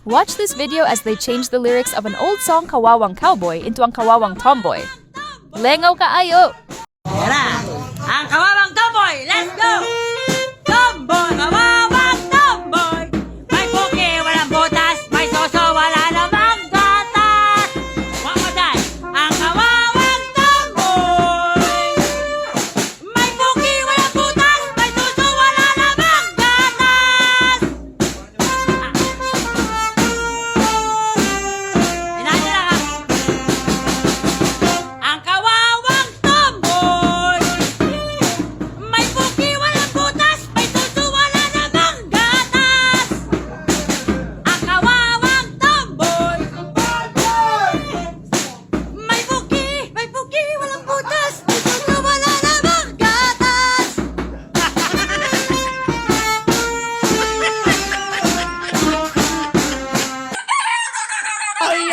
Watch this video as they change the lyrics of an old song Kawawang Cowboy into ang Kawawang Tomboy. Lengaw kaayo! Tara! Ang kawawang tomboy! Let's go! Tomboy! Kawawang tomboy! May puki, walang butas. May soso, wala namang gatas. One more time. Ang kawawang tomboy! May puki, walang butas. May soso, wala namang gatas. Inahin na lang ang kawawang tomboy! May puki, walang butas. May suso, wala namang gatas. Ang kawawang tomboy! May puki, walang butas. May suso, wala namang gatas. Ay!